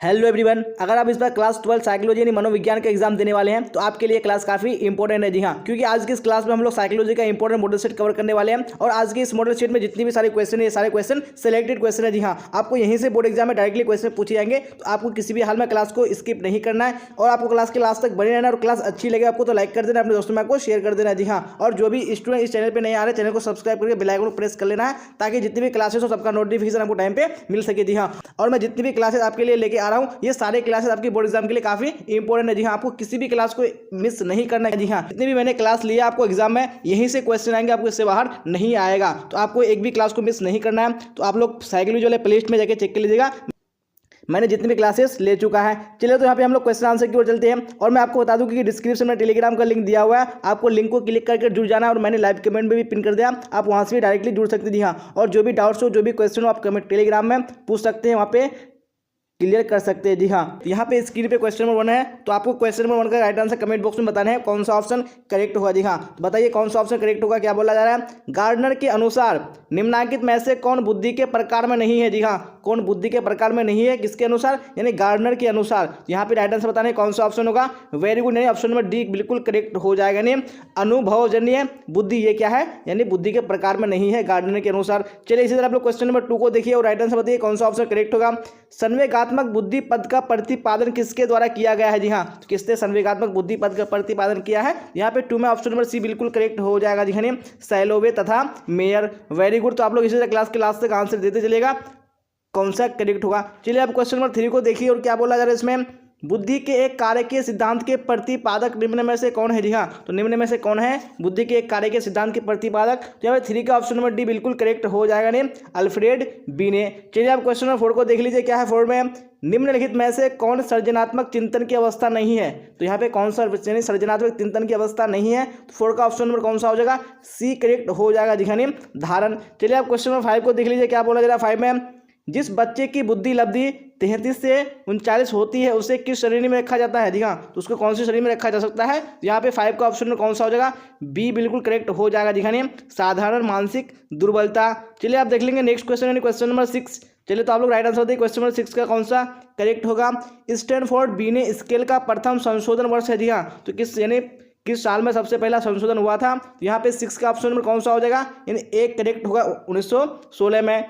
Hello everyone, अगर आप इस बार क्लास 12 साइकोलॉजी यानी मनोविज्ञान का एग्जाम देने वाले हैं तो आपके लिए क्लास काफी इंपॉर्टेंट है। जी हाँ, क्योंकि आज की इस क्लास में हम लोग साइकोलॉजी का इंपॉर्टेंट मॉडल सेट कवर करने वाले हैं और आज के इस मॉडल सेट में जितनी भी सारे क्वेश्चन है ये सारे क्वेश्चन सिलेक्टेड क्वेश्चन है। जी हाँ, आपको यहीं से बोर्ड एग्जाम में डायरेक्टली क्वेश्चन पूछे जाएंगे, तो आपको किसी भी हाल में क्लास को स्किप नहीं करना है और आपको क्लास के लास्ट तक बने रहना है। और क्लास अच्छी लगे आपको तो लाइक कर देना, अपने दोस्तों में आपको शेयर कर देना। जी हाँ, और जो भी स्टूडेंट इस चैनल पर नहीं आ रहे चैनल को सब्सक्राइब करके बेल आइकन को प्रेस कर लेना है ताकि जितनी भी क्लासेस हो सबका नोटिफिकेशन आपको टाइम पे मिल सके। जी हाँ, और मैं जितनी भी क्लासेस आपके लिए लेके आ रहा हूँ ये सारे क्लासेस आपकी बोर्ड एग्जाम के लिए काफी इंपॉर्टेंट है। जी हाँ, आपको किसी भी क्लास को मिस नहीं करना है। जी हाँ, जितनी भी मैंने क्लास लिया आपको एग्जाम में यहीं से क्वेश्चन आएंगे, आपको इससे बाहर नहीं आएगा, तो आपको एक भी क्लास को मिस नहीं करना है। तो आप लोग साइकोलॉजी वाले प्लेलिस्ट में जाके चेक कर लीजिएगा, मैंने जितनी भी क्लासेस ले चुका है। चलिए तो यहाँ पे हम लोग क्वेश्चन आंसर की ओर चलते हैं। और मैं आपको बता दूं कि डिस्क्रिप्शन में टेलीग्राम का लिंक दिया हुआ है, आपको लिंक को क्लिक करके जुड़ जाना है और मैंने लाइव कमेंट में भी पिन कर दिया, आप वहाँ से भी डायरेक्टली जुड़ सकते हैं। जी हाँ, और जो भी डाउट्स हो जो भी क्वेश्चन हो आप कमेंट टेलीग्राम में पूछ सकते हैं, वहाँ पे क्लियर कर सकते हैं। जी हाँ, यहाँ पे स्क्रीन पे क्वेश्चन नंबर 1 है, तो आपको क्वेश्चन नंबर 1 का राइट आंसर कमेंट बॉक्स में बताना है कौन सा ऑप्शन करेक्ट होगा। जी हाँ, तो बताइए कौन सा ऑप्शन करेक्ट होगा। क्या बोला जा रहा है, गार्डनर के अनुसार निम्नलिखित में से कौन बुद्धि के प्रकार में नहीं है। जी हाँ, कौन बुद्धि के प्रकार में नहीं है, किसके अनुसार, यानी गार्डनर के अनुसार। यहाँ पे राइट आंसर बताना है कौन सा ऑप्शन होगा। वेरी गुड, यानी ऑप्शन नंबर डी बिल्कुल करेक्ट हो जाएगा। यानी अनुभवजन्य बुद्धि ये क्या है, यानी बुद्धि के प्रकार में नहीं है गार्डनर के अनुसार। चलिए इसी तरह आप लोग क्वेश्चन नंबर 2 को देखिए और राइट आंसर बताइए कौन सा ऑप्शन करेक्ट होगा। संवेगात्मक बुद्धि पद का प्रतिपादन किसके द्वारा किया गया है। जी हाँ, तो किसने संवेगात्मक बुद्धि पद का प्रतिपादन किया है। यहाँ पे 2 में ऑप्शन नंबर सी बिल्कुल करेक्ट हो जाएगा। जी हाँ, सैलोवे तथा मेयर। वेरी गुड, तो आप लोग इसी तरह क्लास के लास्ट तक आंसर देते चलेगा कौन सा करेक्ट होगा। चलिए आप क्वेश्चन नंबर 3 को देखिए और क्या बोला जा रहा है इसमें, बुद्धि के एक कार्य के सिद्धांत के प्रतिपादक निम्न में से कौन है। जी हाँ, तो निम्न में से कौन है बुद्धि के एक कार्य के सिद्धांत के प्रतिपादक। तो यहाँ पे 3 का ऑप्शन नंबर डी बिल्कुल करेक्ट हो जाएगा, ने अल्फ्रेड बीने। चलिए आप क्वेश्चन नंबर 4 को देख लीजिए, क्या है 4 में, निम्नलिखित में से कौन सृजनात्मक चिंतन की अवस्था नहीं है। तो यहाँ पे कौन सा सृजनात्मक चिंतन की अवस्था नहीं है, तो 4 का ऑप्शन नंबर कौन सा हो जाएगा, सी करेक्ट हो जाएगा। जी हाँ, धारण। चलिए आप क्वेश्चन नंबर 5 को देख लीजिए, क्या बोला जा रहा है 5 में, जिस बच्चे की बुद्धि लब्धि 33 से 39 होती है उसे किस श्रेणी में रखा जाता है। जी हाँ, तो उसको कौन सी श्रेणी में रखा जा सकता है। यहाँ पे 5 का ऑप्शन में कौन सा हो जाएगा, बी बिल्कुल करेक्ट हो जाएगा। जी हाँ, साधारण मानसिक दुर्बलता। चलिए आप देख लेंगे नेक्स्ट क्वेश्चन यानी क्वेश्चन नंबर 6। चलिए तो आप लोग राइट आंसर दें क्वेश्चन नंबर 6 का कौन सा करेक्ट होगा। स्टैनफोर्ड बीने स्केल का प्रथम संशोधन वर्ष है। जी हाँ, तो किस साल में सबसे पहला संशोधन हुआ था। यहाँ पे 6 का ऑप्शन नंबर कौन सा हो जाएगा, यानी एक करेक्ट होगा 1916 में।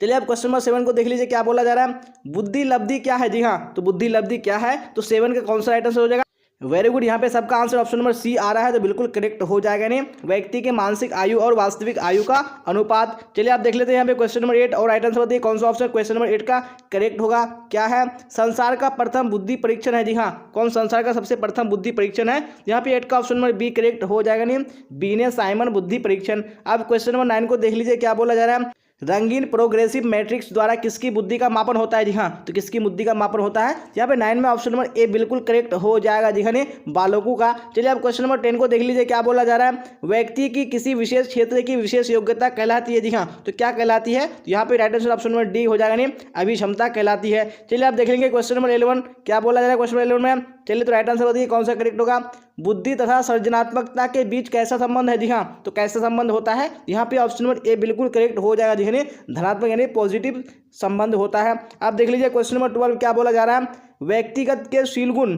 चलिए आप क्वेश्चन नंबर 7 को देख लीजिए, क्या बोला जा रहा है, बुद्धि लब्धि क्या है। जी हाँ, तो बुद्धि लब्धि क्या है, तो 7 का कौन सा राइट आंसर हो जाएगा। वेरी गुड, यहाँ पे सबका आंसर ऑप्शन नंबर सी आ रहा है, तो बिल्कुल करेक्ट हो जाएगा। नहीं, व्यक्ति के मानसिक आयु और वास्तविक आयु का अनुपात। चलिए आप देख लेते हैं यहाँ पे क्वेश्चन नंबर 8 और राइट आंसर बताइए कौन सा ऑप्शन क्वेश्चन नंबर 8 का करेक्ट होगा। क्या है, संसार का प्रथम बुद्धि परीक्षण है। जी हाँ, कौन संसार का सबसे प्रथम बुद्धि परीक्षण है। यहाँ पे 8 का ऑप्शन नंबर बी करेक्ट हो जाएगा। नहीं, बी ने साइमन बुद्धि परीक्षण। अब क्वेश्चन नंबर 9 को देख लीजिए, क्या बोला जा रहा है, रंगीन प्रोग्रेसिव मैट्रिक्स द्वारा किसकी बुद्धि का मापन होता है। जी हाँ, तो किसकी बुद्धि का मापन होता है। यहाँ पे 9 में ऑप्शन नंबर ए बिल्कुल करेक्ट हो जाएगा। जी हाँ, बालकों का। चलिए आप क्वेश्चन नंबर 10 को देख लीजिए, क्या बोला जा रहा है, व्यक्ति की किसी विशेष क्षेत्र की विशेष योग्यता कहलाती है। जी हाँ, तो क्या कहलाती है, तो यहाँ पे right answer option number D हो जाएगा, नहीं अभिक्षमता कहलाती है। चलिए आप देख लेंगे क्वेश्चन नंबर 11, क्या बोला जा रहा है क्वेश्चन नंबर 11 में। चलिए तो राइट आंसर बताइए कौन सा करेक्ट होगा, बुद्धि तथा सृजनात्मकता के बीच कैसा संबंध है। जी हाँ, तो कैसा संबंध होता है, यहाँ पे ऑप्शन नंबर ए बिल्कुल करेक्ट हो जाएगा। जी हाँ, धनात्मक यानी पॉजिटिव संबंध होता है। आप देख लीजिए क्वेश्चन नंबर 12 क्या बोला जा रहा है, व्यक्तिगत के शील गुण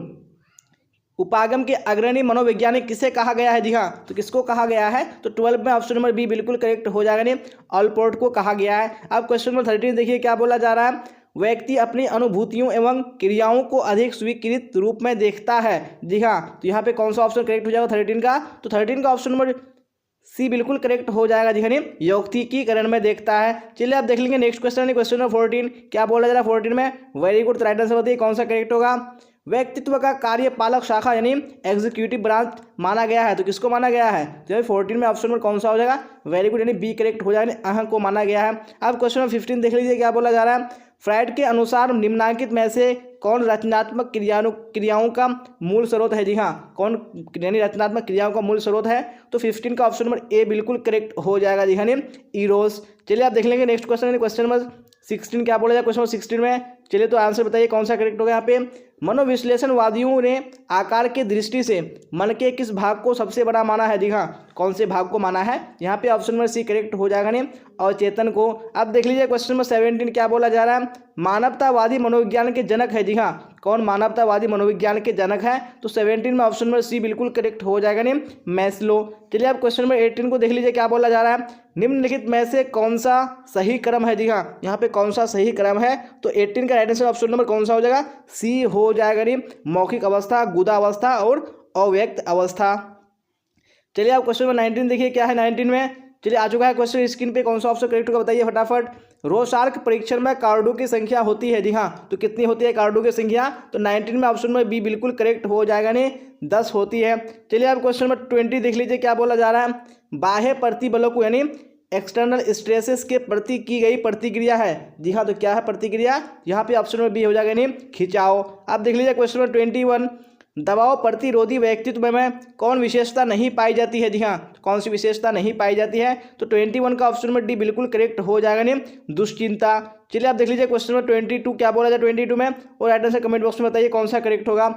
उपागम के अग्रणी मनोवैज्ञानिक किसे कहा गया है। जी हाँ, तो किसको कहा गया है, तो 12 में ऑप्शन नंबर बी बिल्कुल करेक्ट हो जाएगा, नहीं ऑलपोर्ट को कहा गया है। अब क्वेश्चन नंबर 13 देखिए, क्या बोला जा रहा है, व्यक्ति अपनी अनुभूतियों एवं क्रियाओं को अधिक स्वीकृत रूप में देखता है। जी हाँ, तो यहाँ पे कौन सा ऑप्शन करेक्ट हो जाएगा 13 का, तो 13 का ऑप्शन नंबर सी बिल्कुल करेक्ट हो जाएगा। जी हाँ, यौक्तिकीकरण में देखता है। चलिए आप देख लेंगे नेक्स्ट क्वेश्चन क्वेश्चन नंबर 14, क्या बोला जा रहा है 14 में, वेरी गुड, तो राइट आंसर बताइए कौन सा करेक्ट होगा। व्यक्तित्व का कार्यपालक शाखा यानी एग्जीक्यूटिव ब्रांच माना गया है, तो किसको माना गया है, तो 14 में ऑप्शन नंबर कौन सा हो जाएगा, वेरी गुड, यानी बी करेक्ट हो जाएगा, अहं को माना गया है। अब क्वेश्चन नंबर 15 देख लीजिए, क्या बोला जा रहा है, फ्राइड के अनुसार निम्नलिखित में से कौन रचनात्मक क्रियाओं का मूल स्रोत है। जी हाँ, कौन यानी रचनात्मक क्रियाओं का मूल स्रोत है, तो 15 का ऑप्शन नंबर ए बिल्कुल करेक्ट हो जाएगा। जी हाँ, इरोस। चलिए आप देख लेंगे नेक्स्ट क्वेश्चन क्वेश्चन नंबर 16 क्या बोला जाए क्वेश्चन नंबर 16 में। चलिए तो आंसर बताइए कौन सा करेक्ट होगा यहाँ पे। मनोविश्लेषणवादियों ने आकार की दृष्टि से मन के किस भाग को सबसे बड़ा माना है? जी हाँ, कौन से भाग को माना है? यहाँ पे ऑप्शन नंबर सी करेक्ट हो जाएगा नहीं, और चेतन को। अब देख लीजिए क्वेश्चन नंबर 17 क्या बोला जा रहा है। मानवतावादी मनोविज्ञान के जनक है? जी हाँ, कौन मानवतावादी मनोविज्ञान के जनक है? तो 17 में ऑप्शन नंबर सी बिल्कुल करेक्ट हो जाएगा नहीं, मैस्लो। चलिए अब क्वेश्चन नंबर 18 को देख लीजिए क्या बोला जा रहा है। निम्नलिखित में से कौन सा सही क्रम है? जी हाँ, यहाँ पे कौन सा सही क्रम है? तो 18 का राइट आंसर ऑप्शन नंबर कौन सा हो जाएगा? सी हो जाएगा नहीं, मौखिक अवस्था, गुदावस्था और अव्यक्त अवस्था। चलिए अब क्वेश्चन नंबर 19 देखिए क्या है 19 में। चलिए आ चुका है क्वेश्चन स्क्रीन पे, कौन सा ऑप्शन करेक्ट होगा बताइए फटाफट। रोशार्क परीक्षण में कार्डों की संख्या होती है? जी हाँ, तो कितनी होती है कार्डों की संख्या? तो 19 में ऑप्शन नंबर बी बिल्कुल करेक्ट हो जाएगा नहीं, 10 होती है। चलिए अब क्वेश्चन नंबर 20 देख लीजिए क्या बोला जा रहा है। बाह्य प्रतिबलों को यानी एक्सटर्नल स्ट्रेसेस के प्रति की गई प्रतिक्रिया है? जी हाँ, तो क्या है प्रतिक्रिया? यहाँ पे ऑप्शन नंबर बी हो जाएगा नहीं, खिंचाव। अब देख लीजिए क्वेश्चन नंबर 21, दबाव प्रतिरोधी व्यक्तित्व में कौन विशेषता नहीं पाई जाती है? जी हाँ, कौन सी विशेषता नहीं पाई जाती है? तो 21 का ऑप्शन नंबर डी बिल्कुल करेक्ट हो जाएगा नहीं, दुश्चिंता। चलिए आप देख लीजिए क्वेश्चन नंबर 22 क्या बोला जाए 22 में, और राइट आंसर कमेंट बॉक्स में बताइए कौन सा करेक्ट होगा।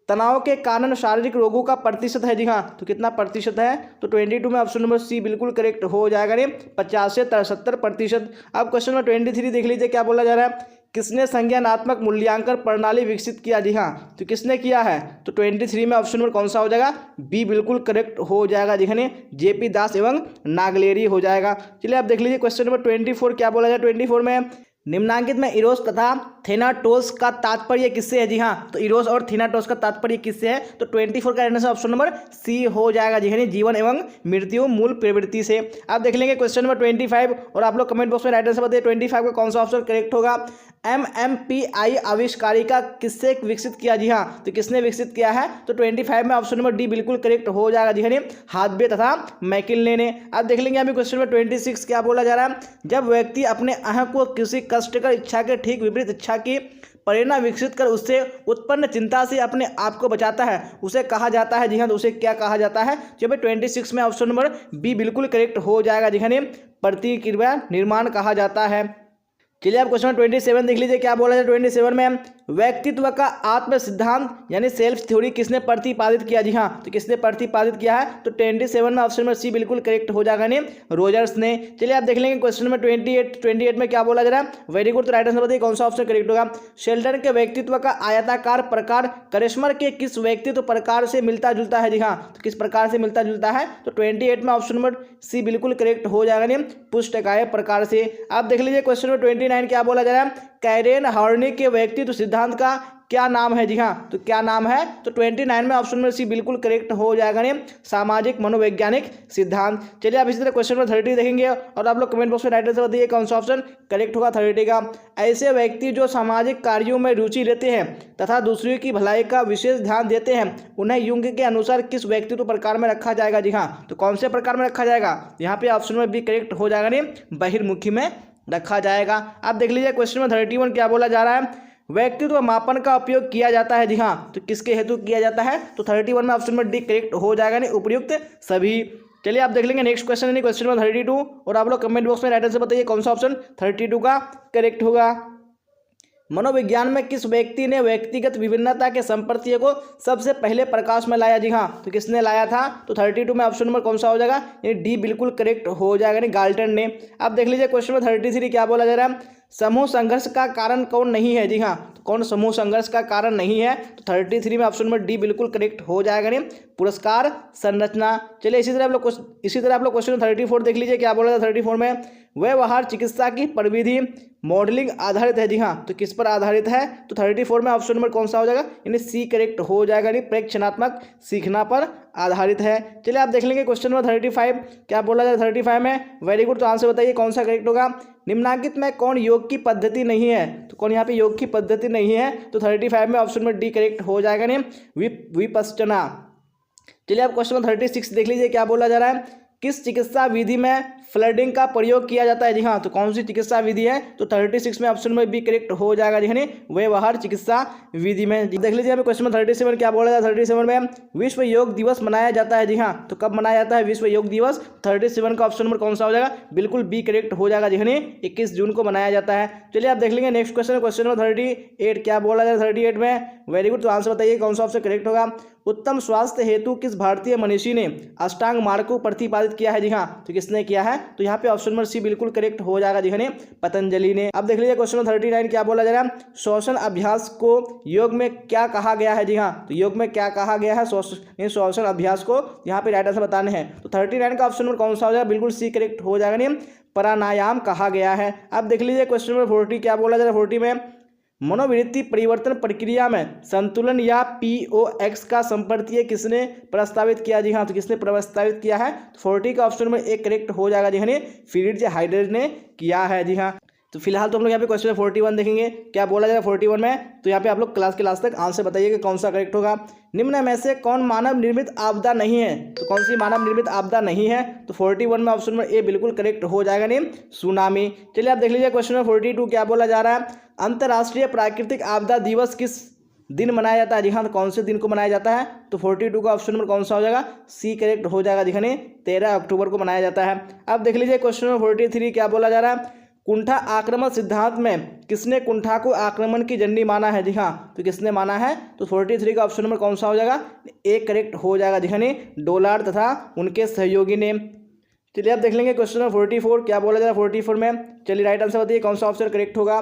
तनाव के कारण शारीरिक रोगों का प्रतिशत है? जी हाँ, तो कितना प्रतिशत है? तो 22 में ऑप्शन नंबर सी बिल्कुल करेक्ट हो जाएगा नहीं, 50 से 73%। अब क्वेश्चन नंबर 23 देख लीजिए क्या बोला जा रहा है। किसने संज्ञानात्मक मूल्यांकन प्रणाली विकसित किया? जी हाँ, तो किसने किया है? तो 23 में ऑप्शन नंबर कौन सा हो जाएगा? बी बिल्कुल करेक्ट हो जाएगा, देखने जेपी दास एवं नागलेरी हो जाएगा। चलिए आप देख लीजिए क्वेश्चन नंबर 24 क्या बोला जाए 24 में। निम्नांकित में इरोस तथा थेनाटोस का तात्पर्य किससे है? जी हाँ, तो इरोस और थेनाटोस का तात्पर्य किससे है? तो 24 का आंसर ऑप्शन नंबर सी हो जाएगा, जी जीवन एवं मृत्यु मूल प्रवृत्ति से। आप देख लेंगे क्वेश्चन नंबर 25, और आप लोग कमेंट बॉक्स में राइट आंसर बताइए 25 का कौन सा ऑप्शन करेक्ट होगा। MMPI आविष्कारिका किससे विकसित किया? जी हाँ, तो किसने विकसित किया है? तो 25 में ऑप्शन नंबर डी बिल्कुल करेक्ट हो जाएगा, जी हाथबे तथा मैकिन्ले ने। आप देख लेंगे अभी क्वेश्चन नंबर 26 क्या बोला जा रहा है। जब व्यक्ति अपने अह को किसी कष्टकर इच्छा के ठीक विपरीत इच्छा की प्रेरणा विकसित कर उससे उत्पन्न चिंता से अपने आप को बचाता है, उसे कहा जाता है? जी हाँ, तो उसे क्या कहा जाता है? जब 26 में ऑप्शन नंबर बी बिल्कुल करेक्ट हो जाएगा, जी प्रतिक्रिया निर्माण कहा जाता है। चलिए आप क्वेश्चन 27 देख लीजिए क्या बोला जाए 27 में। व्यक्तित्व का आत्म सिद्धांत यानी सेल्फ थ्योरी किसने प्रतिपादित किया? जी हाँ, तो किसने प्रतिपादित किया है? तो 27 में ऑप्शन नंबर सी बिल्कुल करेक्ट हो जाएगा नहीं, रोजर्स ने। चलिए आप देख लेंगे क्वेश्चन नंबर 28 में क्या बोला जा रहा है। वेरी गुड, तो राइट आंसर बताइए कौन सा ऑप्शन करेक्ट होगा। शेल्डन के व्यक्तित्व का आयताकार प्रकार करिश्मर के किस व्यक्तित्व प्रकार से मिलता जुलता है? जी हाँ, तो किस प्रकार से मिलता जुलता है? तो 28 में ऑप्शन नंबर सी बिल्कुल करेक्ट हो जाएगा नहीं, पुष्टकाय प्रकार से। आप देख लीजिए क्वेश्चन नंबर 29 क्या बोला जा रहा है। कैरेन हॉर्नी के व्यक्तित्व सिद्धांत का क्या नाम है? जी हाँ, तो क्या नाम है? तो 29 में ऑप्शन नंबर सी बिल्कुल करेक्ट हो जाएगा नहीं, सामाजिक मनोवैज्ञानिक सिद्धांत। चलिए आप इसी तरह क्वेश्चन नंबर 30 देखेंगे, और आप लोग कमेंट बॉक्स में राइट आंसर बताइए कौन सा ऑप्शन करेक्ट होगा 30 का। ऐसे व्यक्ति जो सामाजिक कार्यों में रुचि लेते हैं तथा दूसरों की भलाई का विशेष ध्यान देते हैं, उन्हें युंग के अनुसार किस व्यक्तित्व प्रकार में रखा जाएगा? जी हाँ, तो कौन से प्रकार में रखा जाएगा? यहाँ पे ऑप्शन नंबर बी करेक्ट हो जाएगा नहीं, बहिर्मुखी में रखा जाएगा। आप देख लीजिए क्वेश्चन नंबर 31 क्या बोला जा रहा है। व्यक्तित्व मापन का उपयोग किया जाता है? जी हाँ, तो किसके हेतु किया जाता है? तो 31 में ऑप्शन नंबर डी करेक्ट हो जाएगा नहीं, उपयुक्त सभी। चलिए आप देख लेंगे नेक्स्ट क्वेश्चन यानी क्वेश्चन नंबर 32, और आप लोग कमेंट बॉक्स में राइट आंसर बताइए कौन सा ऑप्शन 32 का करेक्ट होगा। मनोविज्ञान में किस व्यक्ति ने व्यक्तिगत विभिन्नता के संप्रत्यय को सबसे पहले प्रकाश में लाया? जी हाँ, तो किसने लाया था? तो 32 में ऑप्शन नंबर कौन सा हो जाएगा? ये डी बिल्कुल करेक्ट हो जाएगा नहीं, गाल्टन ने। अब देख लीजिए क्वेश्चन नंबर 33 क्या बोला जा रहा है। समूह संघर्ष का कारण कौन नहीं है? जी हाँ, तो कौन समूह संघर्ष का कारण नहीं है? तो 33 में ऑप्शन नंबर डी बिल्कुल करेक्ट हो जाएगा नहीं, पुरस्कार संरचना। चलिए इसी तरह आप लोग क्वेश्चन 34 देख लीजिए क्या बोला था 34 में। व्यवहार चिकित्सा की प्रविधि मॉडलिंग आधारित है? जी हाँ, तो किस पर आधारित है? तो 34 में ऑप्शन नंबर कौन सा हो जाएगा? यानी सी करेक्ट हो जाएगा नहीं, प्रेक्षणात्मक सीखना पर आधारित है। चलिए आप देख लेंगे क्वेश्चन नंबर 35 क्या बोला जाए 35 में। वेरी गुड, तो आंसर बताइए कौन सा करेक्ट होगा। निम्नांकित में कौन योग की पद्धति नहीं है? तो कौन यहाँ पे योग की पद्धति नहीं है? तो 35 में ऑप्शन नंबर डी करेक्ट हो जाएगा नहीं, विपश्चना। चलिए आप क्वेश्चन नंबर 36 देख लीजिए क्या बोला जा रहा है। किस चिकित्सा विधि में फ्लडिंग का प्रयोग किया जाता है? जी हाँ, तो कौन सी चिकित्सा विधि है? तो 36 में ऑप्शन में बी करेक्ट हो जाएगा जी हाँ, व्यवहार चिकित्सा विधि में। देख लीजिए यहाँ पे क्वेश्चन नंबर 37 क्या बोला जाता है? 37 में विश्व योग दिवस मनाया जाता है। जी हाँ, तो कब मनाया जाता है विश्व योग दिवस? 37 का ऑप्शन नंबर कौन सा हो जाएगा? बिल्कुल बी करेक्ट हो जाएगा जी हाँ, 21 जून को मनाया जाता है। चलिए आप देख लेंगे नेक्स्ट क्वेश्चन, क्वेश्चन नंबर 38 क्या बोला जाए 38 में? वेरी गुड, तो आंसर बताइए कौन सा ऑप्शन करेक्ट होगा? उत्तम स्वास्थ्य हेतु किस भारतीय मनीषी ने अष्टांग मार्ग को प्रतिपादित किया है? जी हाँ, तो किसने किया है? तो यहाँ पे ऑप्शन नंबर सी बिल्कुल करेक्ट हो जाएगा जी हाँ, पतंजलि ने। अब देख लीजिए क्वेश्चन नंबर 39 क्या बोला जा रहा है? श्वसन अभ्यास को योग में क्या कहा गया है? जी हाँ, तो योग में क्या कहा गया है? श्वसन अभ्यास को यहाँ पे राइट आंसर बताने हैं। तो 39 का ऑप्शन नंबर कौन सा हो जाएगा? बिल्कुल सी करेक्ट हो जाएगा नहीं, प्राणायाम कहा गया है। अब देख लीजिए क्वेश्चन नंबर 40 क्या बोला जा रहा है? 40 में मनोवृत्ति परिवर्तन प्रक्रिया में संतुलन या POX का संपर्तीय किसने प्रस्तावित किया? जी हाँ, तो किसने प्रस्तावित किया है? 40 का ऑप्शन में एक करेक्ट हो जाएगा जी हाँ, फ्रीडरिच हाइडेगर ने किया है। जी हाँ, तो फिलहाल तो हम लोग यहाँ पे क्वेश्चन 41 देखेंगे क्या बोला जाएगा 41 में। तो यहाँ पे आप लोग क्लास के लास्ट तक आंसर बताइए कि कौन सा करेक्ट होगा। निम्न में से कौन मानव निर्मित आपदा नहीं है? तो कौन सी मानव निर्मित आपदा नहीं है? तो 41 में ऑप्शन नंबर ए बिल्कुल करेक्ट हो जाएगा नहीं, सुनामी। चलिए आप देख लीजिए क्वेश्चन नंबर 42 क्या बोला जा रहा है? अंतर्राष्ट्रीय प्राकृतिक आपदा दिवस किस दिन मनाया जाता है? जी हाँ, तो कौन से दिन को मनाया जाता है? तो 42 का ऑप्शन नंबर कौन सा हो जाएगा? सी करेक्ट हो जाएगा जी हाँ, 13 अक्टूबर को मनाया जाता है। अब देख लीजिए क्वेश्चन नंबर 43 क्या बोला जा रहा है? कुंठा आक्रमण सिद्धांत में किसने कुंठा को आक्रमण की जननी माना है? जी हाँ, तो किसने माना है? तो 43 का ऑप्शन नंबर कौन सा हो जाएगा? एक करेक्ट हो जाएगा जी हाँ, डोलार्ड तथा उनके सहयोगी ने। चलिए आप देख लेंगे क्वेश्चन नंबर 44 क्या बोला जा रहा है 44 में। चलिए राइट आंसर बताइए कौन सा ऑप्शन करेक्ट होगा?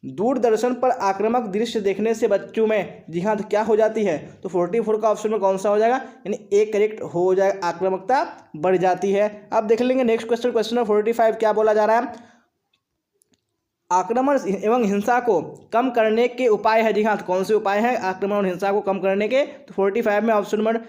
दूरदर्शन पर आक्रामक दृश्य देखने से बच्चों में, जी हाँ, तो क्या हो जाती है? तो 44 का ऑप्शन में कौन सा हो जाएगा? यानी एक करेक्ट हो जाएगा, आक्रामकता बढ़ जाती है। अब देख लेंगे नेक्स्ट क्वेश्चन, क्वेश्चन नंबर 45 क्या बोला जा रहा है? आक्रमण एवं हिंसा को कम करने के उपाय है। जी हाँ, तो कौन से उपाय हैं आक्रमण और हिंसा को कम करने के? तो 45 में ऑप्शन नंबर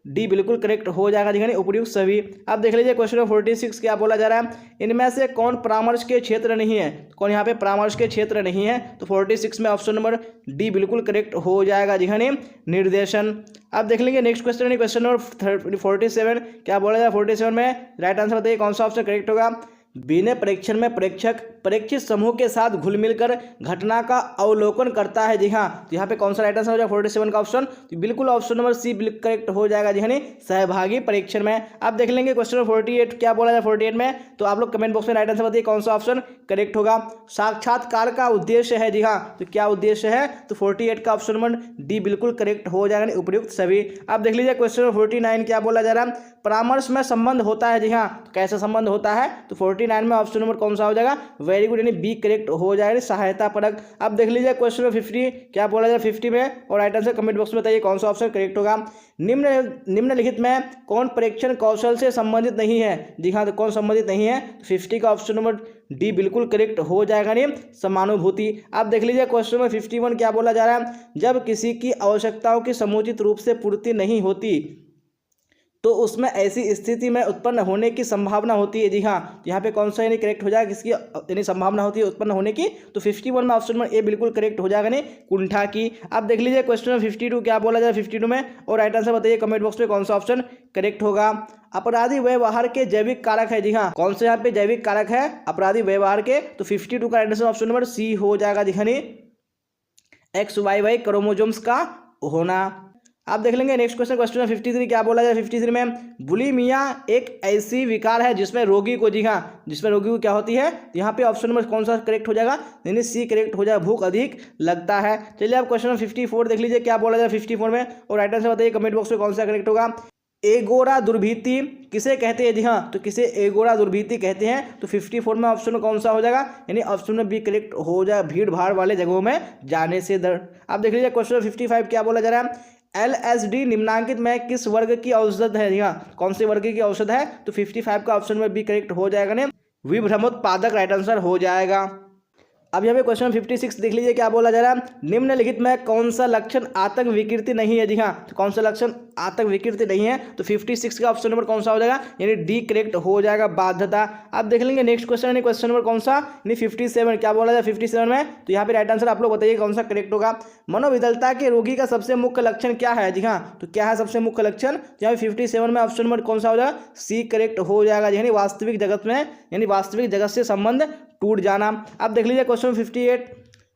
डी बिल्कुल करेक्ट हो जाएगा जी हाँ, उपयुक्त सभी। अब देख लीजिए क्वेश्चन नंबर 46 क्या बोला जा रहा है? इनमें से कौन परामर्श के क्षेत्र नहीं है? कौन यहाँ पे परामर्श के क्षेत्र नहीं है? तो 46 में ऑप्शन नंबर डी बिल्कुल करेक्ट हो जाएगा जी हाँ, निर्देशन। अब देख लेंगे नेक्स्ट क्वेश्चन, क्वेश्चन नंबर 47 क्या बोला जा रहा है? 47 में राइट आंसर बताइए कौन सा ऑप्शन करेक्ट होगा? बिना परीक्षण में प्रेक्षक परीक्षित समूह के साथ घुल मिलकर घटना का अवलोकन करता है। जी हाँ, तो यहाँ पे कौन सा राइट आंसर हो जाएगा 47 का ऑप्शन? तो बिल्कुल ऑप्शन नंबर सी करेक्ट हो जाएगा जी हाँ, सहभागी परीक्षण में। आप देख लेंगे क्वेश्चन नंबर 48 क्या बोला जाए 48 में। तो आप लोग कमेंट बॉक्स में राइट आंसर बताइए कौन सा ऑप्शन करेक्ट होगा? साक्षात्कार का उद्देश्य है। जी हाँ, तो क्या उद्देश्य है? तो 48 का ऑप्शन नंबर डी बिल्कुल करेक्ट हो जाएगा, उपयुक्त सभी। आप देख लीजिए क्वेश्चन नंबर 49 क्या बोला जा रहा है? परामर्श में संबंध होता है। जी हाँ, तो कैसा संबंध होता है? तो 49 में ऑप्शन नंबर कौन सा हो जाएगा? वेरी गुड, यानी बी करेक्ट हो जाएगा, सहायता परक। अब देख लीजिए क्वेश्चन नंबर 50 क्या बोला जाए 50 में, और राइट आंसर कमेंट बॉक्स में बताइए कौन सा ऑप्शन करेक्ट होगा? निम्नलिखित में कौन परीक्षण कौशल से संबंधित नहीं है? जी हाँ, तो कौन संबंधित नहीं है? 50 का ऑप्शन नंबर डी बिल्कुल करेक्ट हो जाएगा, नहीं समानुभूति। आप देख लीजिए क्वेश्चन नंबर 51 क्या बोला जा रहा है? जब किसी की आवश्यकताओं की समुचित रूप से पूर्ति नहीं होती तो उसमें ऐसी स्थिति में उत्पन्न होने की संभावना होती है। जी हाँ, यहाँ पे कौन सा यानी करेक्ट हो जाएगा? किसकी यानी संभावना होती है उत्पन्न होने की? तो 51 में ऑप्शन नंबर ए बिल्कुल करेक्ट हो जाएगा, नहीं कुंठा की। आप देख लीजिए क्वेश्चन नंबर 52 क्या बोला जाए 52 में, और राइट आंसर बताइए कमेंट बॉक्स में कौन सा ऑप्शन करेक्ट होगा? अपराधी व्यवहार के जैविक कारक है। जी हाँ, कौन से यहाँ पे जैविक कारक है अपराधी व्यवहार के? तो 52 का right answer option number C हो जाएगा, जी हाँ, XYY क्रोमोजोम्स का होना। आप देख लेंगे नेक्स्ट क्वेश्चन, क्वेश्चन नंबर 53 क्या बोला जाए 53 में। बुलिमिया एक ऐसी विकार है जिसमें रोगी को, जी हाँ, जिसमें रोगी को क्या होती है? यहाँ पे ऑप्शन नंबर कौन सा करेक्ट हो जाएगा? यानी सी करेक्ट हो जाएगा, भूख अधिक लगता है। चलिए आप क्वेश्चन नंबर 54 देख लीजिए क्या बोला जाए 54 में, और राइट आंसर बताइए कमेंट बॉक्स में कौन सा करेक्ट होगा? एगोरा दुर्भीति किसे कहते हैं? जी हाँ, तो किसे एगोरा दुर्भीति कहते हैं? तो 54 में ऑप्शन कौन सा हो जाएगा? यानी ऑप्शन में बी करेक्ट हो जाएगा, भीड़ भाड़ वाले जगहों में जाने से डर। आप देख लीजिए क्वेश्चन 55 क्या बोला जा रहा है? LSD निम्नांकित में किस वर्ग की औषध है? यहाँ कौन से वर्ग की औषध है? तो 55 का ऑप्शन में बी करेक्ट हो जाएगा, ने विभ्रमोत्पादक राइट आंसर हो जाएगा। अब यहाँ पे क्वेश्चन 56 देख लीजिए क्या बोला जा रहा है, निम्नलिखित में कौन सा लक्षण आतंक विकृति नहीं है। जी हाँ, तो कौन सा लक्षण आतंक विकृति नहीं है, तो 56 का ऑप्शन नंबर कौन सा हो जाएगा, यानी डी करेक्ट हो जाएगा, बाध्यता। आप देख लेंगे नेक्स्ट क्वेश्चन, यानी क्वेश्चन नंबर कौन सा, यानी 57 क्या बोला जाए 57 में, तो यहाँ पे राइट आंसर आप लोग बताइए कौन सा करेक्ट होगा। मनोविकलता के रोगी का सबसे मुख्य लक्षण क्या है। जी हाँ, तो क्या है सबसे मुख्य लक्षण, तो यहाँ पे 57 में ऑप्शन नंबर कौन सा हो जाएगा, सी करेक्ट हो जाएगा, यानी वास्तविक जगत में, यानी वास्तविक जगत से संबंध टूट जाना। अब देख लीजिए क्वेश्चन 58,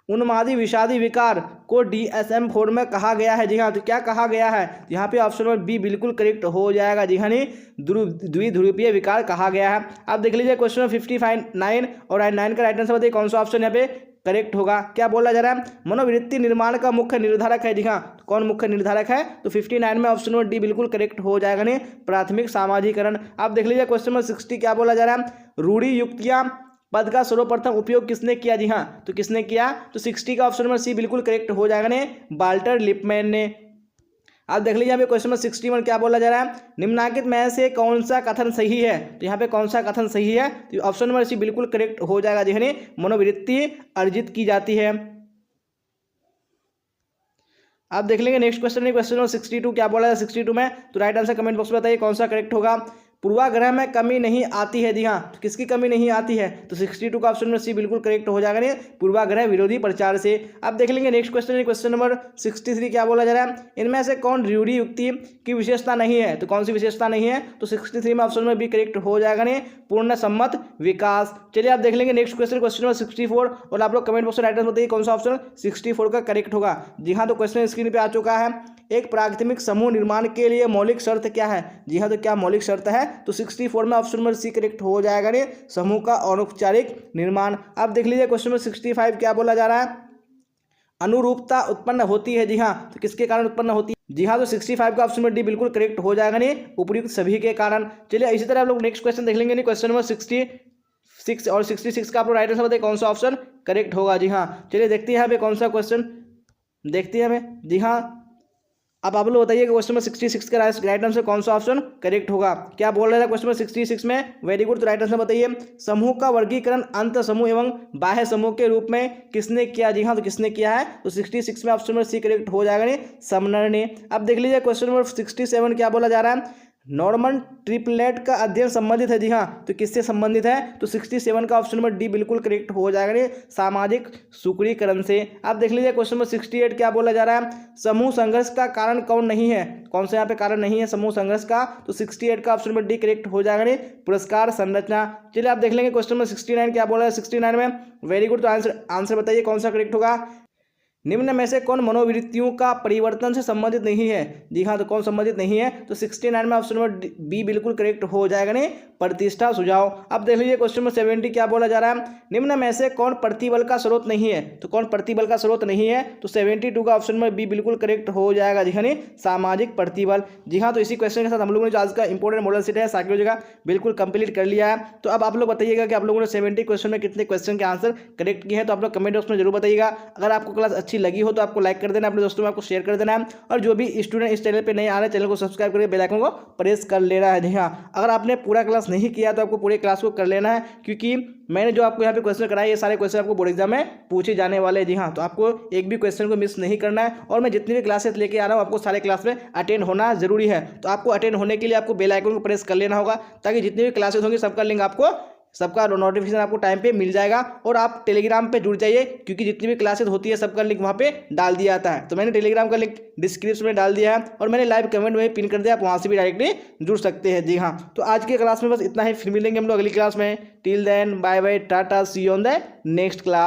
उन्मादी विषादी विकार को DSM-4 में कहा गया है। जी हाँ, तो क्या कहा गया है, यहाँ पे ऑप्शन नंबर बी बिल्कुल करेक्ट हो जाएगा। जी हाँ, नहीं द्विध्रुवीय विकार कहा गया है। अब देख लीजिए क्वेश्चन 59 और 9 का राइट आंसर बताइए कौन सा ऑप्शन यहाँ पे करेक्ट होगा। क्या बोला जा रहा है, मनोवृत्ति निर्माण का मुख्य निर्धारक है। जी हाँ, तो कौन मुख्य निर्धारक है, तो 59 में ऑप्शन नंबर डी बिल्कुल करेक्ट हो जाएगा, नहीं प्राथमिक सामाजिकरण। आप देख लीजिए क्वेश्चन नंबर 60 क्या बोला जा रहा है, रूढ़ि युक्तियाँ पद का सर्वप्रथम उपयोग किसने किया। जी हाँ, तो किसने किया, तो 60 का ऑप्शन नंबर सी बिल्कुल करेक्ट हो जाएगा, ने वाल्टर लिपमैन ने। आप देख लीजिए यहाँ पे क्वेश्चन नंबर 61 क्या बोला जा रहा है, निम्नलिखित में से कौन सा कथन सही है। तो यहाँ पे कौन सा कथन सही है, तो ऑप्शन नंबर सी बिल्कुल करेक्ट हो जाएगा, यानी मनोवृत्ति अर्जित की जाती है। आप देख लेंगे नेक्स्ट क्वेश्चन, क्वेश्चन नंबर 62 क्या बोला है 62 में, तो राइट आंसर कमेंट बॉक्स में बताइए कौन सा करेक्ट होगा। पूर्वाग्रह में कमी नहीं आती है। जी हाँ, तो किसकी कमी नहीं आती है, तो 62 का ऑप्शन में सी बिल्कुल करेक्ट हो जाएगा, नहीं पूर्वाग्रह विरोधी प्रचार से। आप देख लेंगे नेक्स्ट क्वेश्चन, क्वेश्चन नंबर 63 क्या बोला जा रहा है, इनमें से कौन रूढ़ि युक्ति की विशेषता नहीं है, तो कौन सी विशेषता नहीं है, तो 63 में ऑप्शन में बी करेक्ट हो जाएगा, नहीं पूर्ण सम्मत विकास। चलिए आप देख लेंगे नेक्स्ट क्वेश्चन, क्वेश्चन नंबर 64 और आप लोग कमेंट बॉक्स में राइट आंसर बताइए कौन सा ऑप्शन 64 का करेक्ट होगा। जी हाँ, तो क्वेश्चन स्क्रीन पे आ चुका है, एक प्राथमिक समूह निर्माण के लिए मौलिक शर्त क्या है। जी हाँ, तो क्या मौलिक शर्त है, तो 64 में ऑप्शन नंबर सी करेक्ट हो जाएगा, ने समूह का अनौपचारिक निर्माण। अब देख लीजिए क्वेश्चन नंबर 65 क्या बोला जा रहा है, अनुरूपता उत्पन्न होती है। जी हाँ, तो किसके कारण उत्पन्न होती है, जी हाँ, तो 65 का ऑप्शन नंबर डी बिल्कुल करेक्ट हो जाएगा, ने उपयुक्त सभी के कारण। चलिए इसी तरह आप लोग नेक्स्ट क्वेश्चन देख लेंगे, क्वेश्चन नंबर 66 और 66 का आप लोग राइट आंसर बताइए कौन सा ऑप्शन करेक्ट होगा। जी हाँ, चलिए देखते हैं यहाँ पे कौन सा क्वेश्चन देखते हैं हमें। जी हाँ, अब आप लोग बताइए क्वेश्चन नंबर 66 का राइट आंसर कौन सा ऑप्शन करेक्ट होगा। क्या बोल रहा है क्वेश्चन नंबर 66 में, वेरी गुड, तो राइट आंसर बताइए, समूह का वर्गीकरण अंत समूह एवं बाह्य समूह के रूप में किसने किया। जी हाँ, तो किसने किया है, तो 66 में ऑप्शन नंबर सी करेक्ट हो जाएगा, ने समनर ने। अब देख लीजिए क्वेश्चन नंबर 67 क्या बोला जा रहा है, नॉर्मन ट्रिपलेट का अध्ययन संबंधित है। जी हाँ, तो किससे संबंधित है, तो 67 का ऑप्शन नंबर डी बिल्कुल करेक्ट हो जाएगा, ने सामाजिक सुकड़ीकरण से। आप देख लीजिए क्वेश्चन नंबर 68 क्या बोला जा रहा है, समूह संघर्ष का कारण कौन नहीं है, कौन सा यहाँ पे कारण नहीं है समूह संघर्ष का, तो 68 का ऑप्शन नंबर डी करेक्ट हो जाएगा, ने पुरस्कार संरचना। चलिए आप देख लेंगे क्वेश्चन नंबर 69 क्या बोला है 69 में, वेरी गुड, तो आंसर बताइए कौन सा करेक्ट होगा। निम्न में से कौन मनोवृत्तियों का परिवर्तन से संबंधित नहीं है। जी हाँ, तो कौन संबंधित नहीं है, तो 69 में ऑप्शन नंबर बी बिल्कुल करेक्ट हो जाएगा, ने प्रतिष्ठा सुझाव। अब देख लीजिए क्वेश्चन नंबर 70 क्या बोला जा रहा है, निम्न में से कौन प्रतिबल का स्रोत नहीं है, तो कौन प्रतिबल का स्रोत नहीं है, तो 72 का ऑप्शन नंबर बी बिल्कुल करेक्ट हो जाएगा। जी हाँ, ने सामाजिक प्रतिबल। जी हाँ, तो इसी क्वेश्चन के साथ हम लोगों ने जो आज का इंपॉर्टेंट मॉडल सेट है साइकोलॉजी का बिल्कुल कंप्लीट कर लिया है। तो अब आप लोग बताइएगा कि आप लोगों ने 70 क्वेश्चन में कितने क्वेश्चन के आंसर करेक्ट किए हैं, तो आप लोग कमेंट बॉक्स में जरूर बताइएगा। अगर आपको क्लास अच्छी लगी हो तो आपको लाइक कर देना, अपने दोस्तों में आपको शेयर कर देना है, और जो भी स्टूडेंट इस चैनल पे नहीं आ रहे चैनल को सब्सक्राइब करके बेल आइकन को प्रेस कर लेना है। जी हाँ, अगर आपने पूरा क्लास नहीं किया तो आपको पूरे क्लास को कर लेना है, क्योंकि मैंने जो आपको यहाँ पे क्वेश्चन कराए ये सारे क्वेश्चन आपको बोर्ड एग्जाम में पूछे जाने वाले हैं। जी हाँ, तो आपको एक भी क्वेश्चन को मिस नहीं करना है, और मैं जितनी भी क्लासेस लेके आ रहा हूँ आपको सारे क्लास में अटेंड होना जरूरी है। तो आपको अटेंड होने के लिए आपको बेल आइकन को प्रेस कर लेना होगा, ताकि जितनी भी क्लासेस होंगी सबका लिंक आपको, सबका नोटिफिकेशन आपको टाइम पे मिल जाएगा। और आप टेलीग्राम पे जुड़ जाइए, क्योंकि जितनी भी क्लासेस होती है सबका लिंक वहाँ पे डाल दिया जाता है। तो मैंने टेलीग्राम का लिंक डिस्क्रिप्शन में डाल दिया है, और मैंने लाइव कमेंट में पिन कर दिया, आप वहाँ से भी डायरेक्टली जुड़ सकते हैं। जी हाँ, तो आज की क्लास में बस इतना ही, फिर मिलेंगे हम लोग अगली क्लास में। Till then bye bye, tata, see you on the next class.